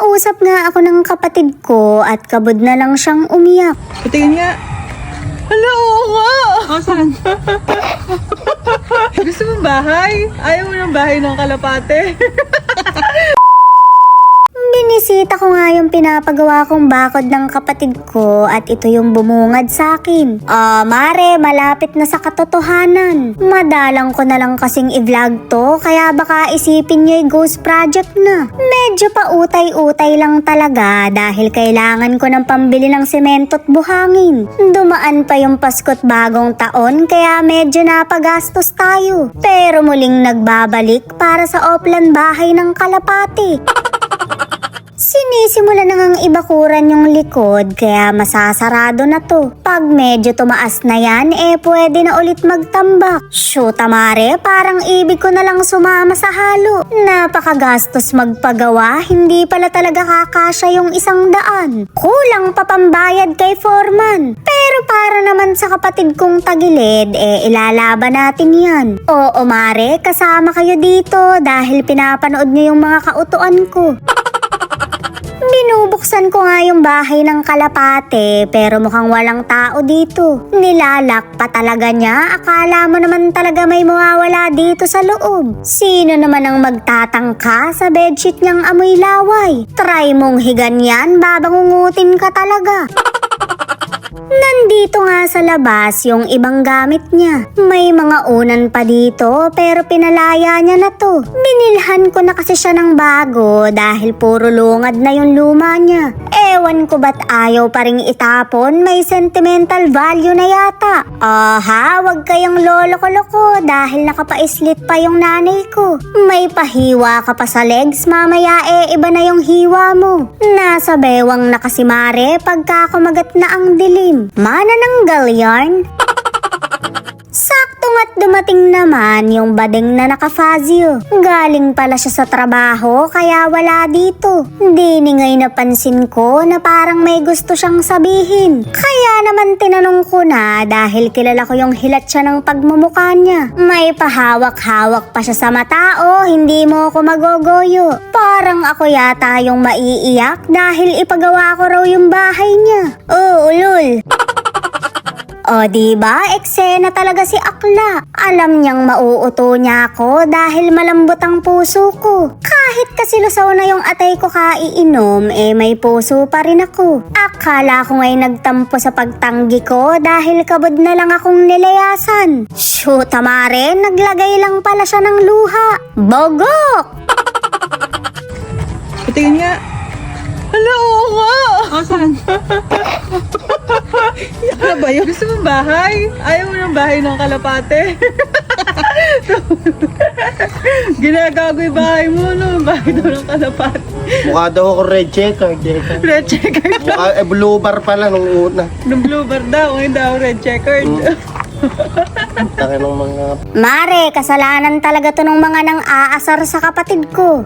Nakausap nga ako ng kapatid ko at kabod na lang siyang umiyak. Patingin nga. Hala, oo nga! Oh, saan? Gusto mong bahay? Ayaw mo ng bahay ng kalapate? Binisita ko nga yung pinapagawa kong bakod ng kapatid ko at ito yung bumungad sa akin. Mare, malapit na sa katotohanan. Madalang ko na lang kasing i-vlog to, kaya baka isipin nyo'y ghost project na. Medyo pa utay-utay lang talaga dahil kailangan ko ng pambili ng semento at buhangin. Dumaan pa yung Pasko't Bagong Taon kaya medyo napagastos tayo. Pero muling nagbabalik para sa Oplan bahay ng kalapati. Sinisimula na ngang ibakuran yung likod kaya masasarado na to. Pag medyo tumaas na yan, pwede na ulit magtambak. Shoot, mare, parang ibig ko na lang sumama sa halo. Napakagastos magpagawa, hindi pala talaga kakasya yung 100. Kulang pa pambayad kay foreman. Pero para naman sa kapatid kong tagilid, ilalaban natin yan. Oo, mare, kasama kayo dito dahil pinapanood nyo yung mga kautuan ko. Binubuksan ko nga yung bahay ng kalapate pero mukhang walang tao dito. Nilalak pa talaga niya, akala mo naman talaga may mawawala dito sa loob. Sino naman ang magtatangka sa bedsheet niyang amoy laway? Try mong higan yan, babangungutin ka talaga. Nandito nga sa labas yung ibang gamit niya. May mga unan pa dito pero pinalaya niya na to. Binilhan ko na kasi siya ng bago dahil puro lungad na yung luma niya. Ewan ko ba't ayaw pa ring itapon, may sentimental value na yata. Wag kayong lolo-loko dahil nakapaislit pa yung nanay ko. May pahiwa ka pa sa legs, mamaya iba na yung hiwa mo. Nasa bewang na kasi mare pagka kumagat na ang dilim. Manananggal yarn. Saktong at dumating naman yung bading na nakafazio. Galing pala siya sa trabaho kaya wala dito. Diningay napansin ko na parang may gusto siyang sabihin. Kaya naman tinanong ko na dahil kilala ko yung hilat siya ng pagmumukha niya. May pahawak-hawak pa siya sa mata hindi mo ako magogoyo. Parang ako yata yung maiiyak dahil ipagawa ko raw yung bahay niya. Ulol. Diba? Eksena talaga si Akla. Alam niyang mauuto niya ako dahil malambot ang puso ko. Kahit kasi lusaw na yung atay ko kaiinom, may puso pa rin ako. Akala ko nga'y nagtampo sa pagtanggi ko dahil kabod na lang akong nilayasan. Shoot, mare, naglagay lang pala siya ng luha. Bogok! Patingin nga. Hala, oo nga! Oh, saan? Ano ba yun? Gusto mong bahay? Ayaw mo ng bahay ng kalapate? Ginagago yung bahay mo, no? Bahay daw ng kalapate. Mukha daw ako red checkered. Red checkered. Mukha, blue bar pala nung una. Nung blue bar daw, ngayon daw red checkered. Taki ng mga... Mare, kasalanan talaga to ng mga nang aasar sa kapatid ko.